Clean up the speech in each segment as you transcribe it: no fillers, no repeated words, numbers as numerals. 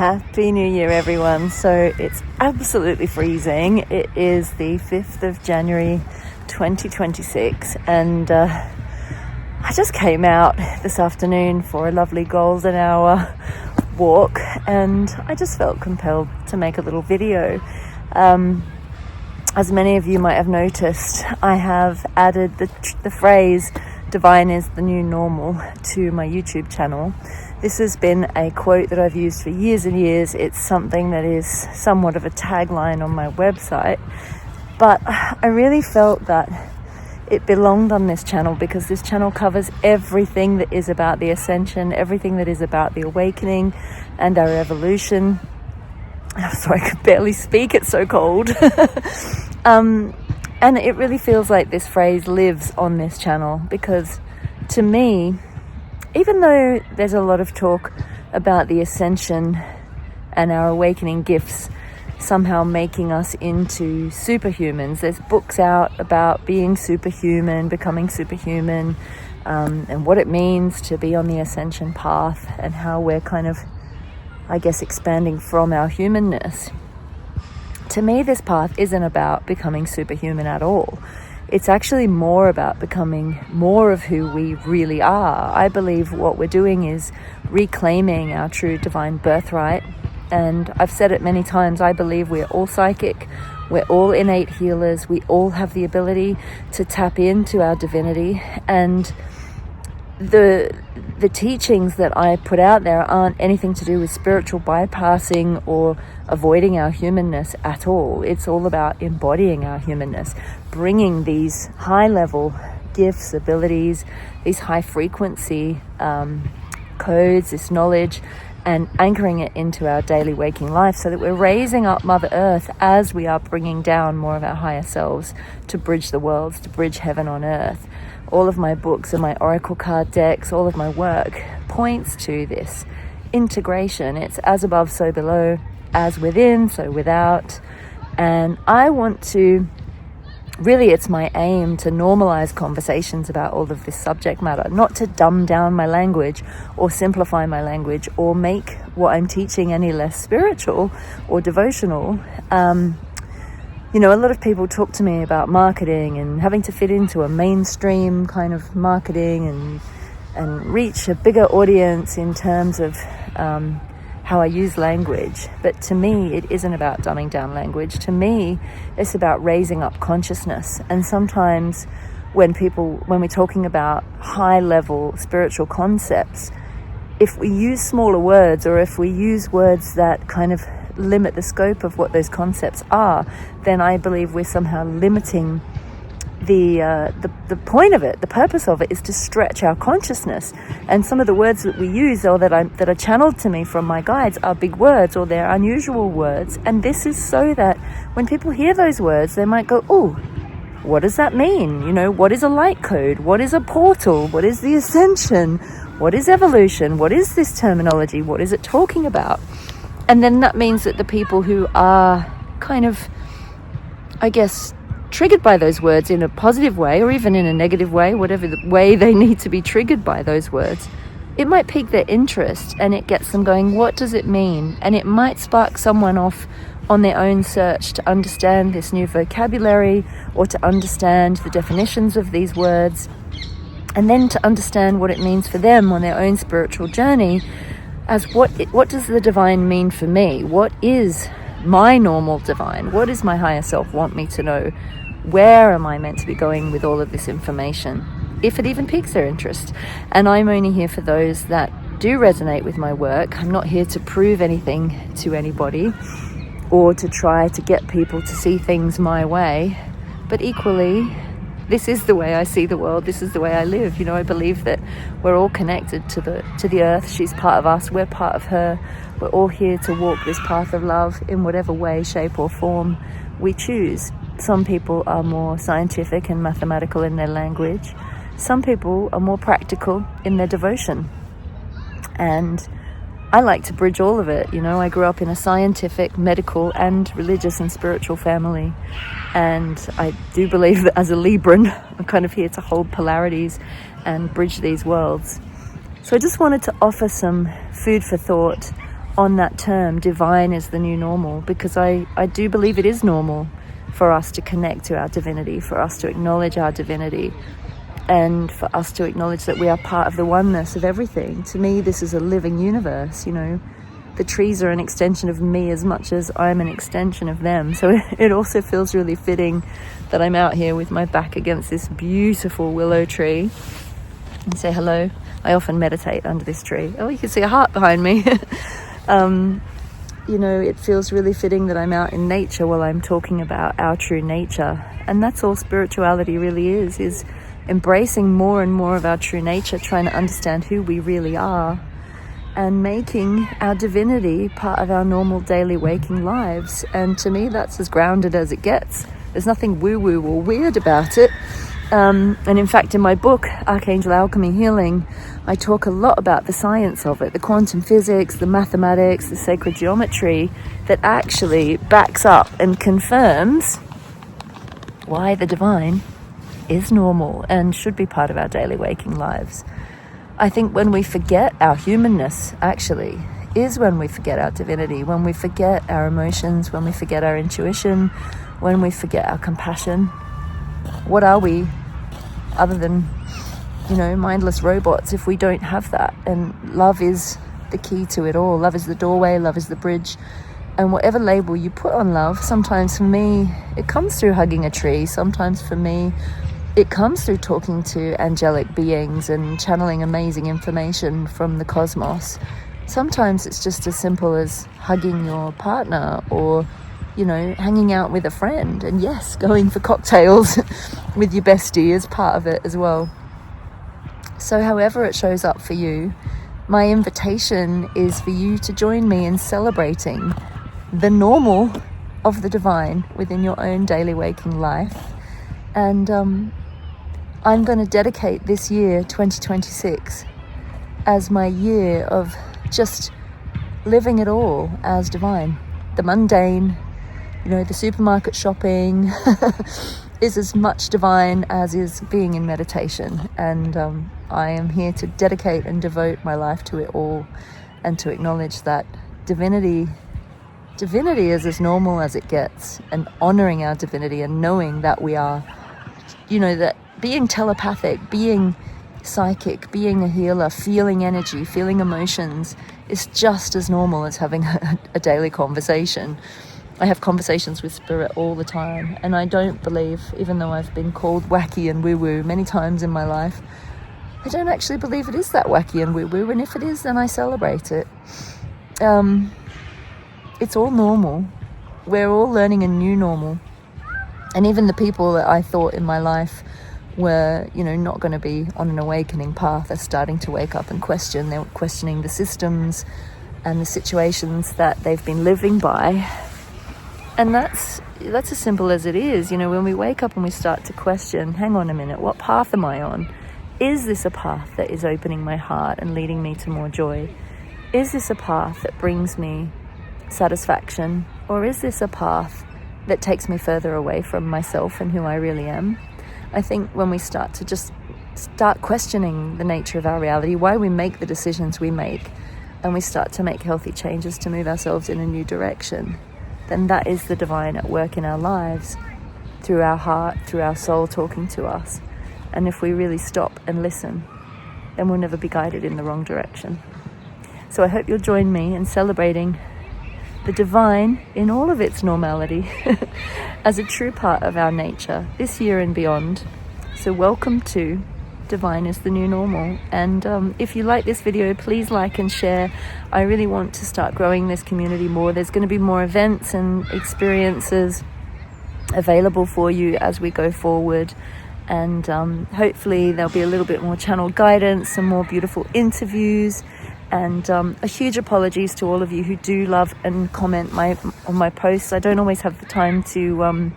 Happy New Year, everyone. So it's absolutely freezing. It is the 5th of January 2026 and I just came out this afternoon for a lovely golden hour walk and I just felt compelled to make a little video. As many of you might have noticed, I have added the phrase "divine is the new normal" to my YouTube channel. This has been a quote that I've used for years and years. It's something that is somewhat of a tagline on my website, but I really felt that it belonged on this channel because this channel covers everything that is about the ascension, everything that is about the awakening and our evolution. I'm sorry, I could barely speak, it's so cold. And it really feels like this phrase lives on this channel because to me, even though there's a lot of talk about the ascension and our awakening gifts somehow making us into superhumans, there's books out about being superhuman, becoming superhuman, and what it means to be on the ascension path and how we're kind of, I guess, expanding from our humanness. To me, this path isn't about becoming superhuman at all. It's actually more about becoming more of who we really are. I believe what we're doing is reclaiming our true divine birthright. And I've said it many times, I believe we're all psychic, we're all innate healers, we all have the ability to tap into our divinity. And the teachings that I put out there aren't anything to do with spiritual bypassing or avoiding our humanness at all. It's all about embodying our humanness, bringing these high-level gifts, abilities, these high-frequency codes, this knowledge, and anchoring it into our daily waking life so that we're raising up Mother Earth as we are bringing down more of our higher selves to bridge the worlds, to bridge heaven on earth. All of my books and my oracle card decks, all of my work points to this integration. It's as above, so below, as within, so without. And I want to, really it's my aim to normalize conversations about all of this subject matter, not to dumb down my language or simplify my language or make what I'm teaching any less spiritual or devotional. You know, a lot of people talk to me about marketing and having to fit into a mainstream kind of marketing and reach a bigger audience in terms of how I use language. But to me, it isn't about dumbing down language. To me, it's about raising up consciousness. And sometimes when we're talking about high-level spiritual concepts, if we use smaller words or if we use words that kind of limit the scope of what those concepts are, then I believe we're somehow limiting the point of it. The purpose of it is to stretch our consciousness. And some of the words that we use or that are channeled to me from my guides are big words or they're unusual words. And this is so that when people hear those words, they might go, "Oh, what does that mean? You know, what is a light code? What is a portal? What is the ascension? What is evolution? What is this terminology? What is it talking about?" And then that means that the people who are kind of, I guess, triggered by those words in a positive way or even in a negative way, whatever the way they need to be triggered by those words, it might pique their interest and it gets them going, what does it mean? And it might spark someone off on their own search to understand this new vocabulary or to understand the definitions of these words and then to understand what it means for them on their own spiritual journey as what does the divine mean for me? What is my normal divine? What does my higher self want me to know? Where am I meant to be going with all of this information? If it even piques their interest. And I'm only here for those that do resonate with my work. I'm not here to prove anything to anybody or to try to get people to see things my way. But equally, this is the way I see the world. This is the way I live. You know, I believe that we're all connected to the earth. She's part of us. We're part of her. We're all here to walk this path of love in whatever way, shape or form we choose. Some people are more scientific and mathematical in their language. Some people are more practical in their devotion. And I like to bridge all of it. You know, I grew up in a scientific, medical and religious and spiritual family. And I do believe that as a Libran, I'm kind of here to hold polarities and bridge these worlds. So I just wanted to offer some food for thought on that term, divine is the new normal, because I do believe it is normal for us to connect to our divinity, for us to acknowledge our divinity, and for us to acknowledge that we are part of the oneness of everything. To me, this is a living universe, you know. The trees are an extension of me as much as I'm an extension of them. So it also feels really fitting that I'm out here with my back against this beautiful willow tree and say hello. I often meditate under this tree. Oh, you can see a heart behind me. You know, it feels really fitting that I'm out in nature while I'm talking about our true nature. And that's all spirituality really is embracing more and more of our true nature, trying to understand who we really are, and making our divinity part of our normal daily waking lives. And to me, that's as grounded as it gets. There's nothing woo-woo or weird about it. And in fact, in my book, Archangel Alchemy Healing, I talk a lot about the science of it, the quantum physics, the mathematics, the sacred geometry that actually backs up and confirms why the divine is normal and should be part of our daily waking lives. I think when we forget our humanness, actually, is when we forget our divinity, when we forget our emotions, when we forget our intuition, when we forget our compassion. What are we other than, you know, mindless robots if we don't have that? And love is the key to it all. Love is the doorway, love is the bridge. And whatever label you put on love, sometimes for me, it comes through hugging a tree. Sometimes for me, it comes through talking to angelic beings and channeling amazing information from the cosmos. Sometimes it's just as simple as hugging your partner, or, you know, hanging out with a friend. And yes, going for cocktails with your bestie is part of it as well. So however it shows up for you, my invitation is for you to join me in celebrating the normal of the divine within your own daily waking life. And I'm going to dedicate this year, 2026, as my year of just living it all as divine. The mundane, you know, the supermarket shopping is as much divine as is being in meditation. And I am here to dedicate and devote my life to it all, and to acknowledge that divinity is as normal as it gets, and honoring our divinity and knowing that we are, you know, that being telepathic, being psychic, being a healer, feeling energy, feeling emotions is just as normal as having a daily conversation. I have conversations with spirit all the time, and I don't believe, even though I've been called wacky and woo-woo many times in my life, I don't actually believe it is that wacky and woo-woo, and if it is, then I celebrate it. It's all normal. We're all learning a new normal. And even the people that I thought in my life were, you know, not going to be on an awakening path are starting to wake up and question. They're questioning the systems and the situations that they've been living by. And that's as simple as it is. You know, when we wake up and we start to question, hang on a minute, what path am I on? Is this a path that is opening my heart and leading me to more joy? Is this a path that brings me satisfaction? Or is this a path that takes me further away from myself and who I really am? I think when we start questioning the nature of our reality, why we make the decisions we make, and we start to make healthy changes to move ourselves in a new direction, then that is the divine at work in our lives, through our heart, through our soul talking to us. And if we really stop and listen, then we'll never be guided in the wrong direction. So I hope you'll join me in celebrating the divine in all of its normality as a true part of our nature this year and beyond. So welcome to Divine is the New Normal. And if you like this video, please like and share. I really want to start growing this community more. There's going to be more events and experiences available for you as we go forward. And hopefully there'll be a little bit more channel guidance, some more beautiful interviews. And a huge apologies to all of you who do love and comment on my posts. I don't always have the time to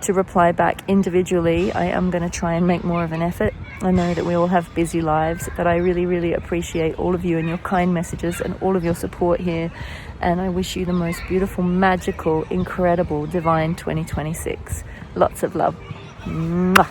reply back individually. I am going to try and make more of an effort. I know that we all have busy lives, but I really, really appreciate all of you and your kind messages and all of your support here. And I wish you the most beautiful, magical, incredible, divine 2026. Lots of love. Mwah.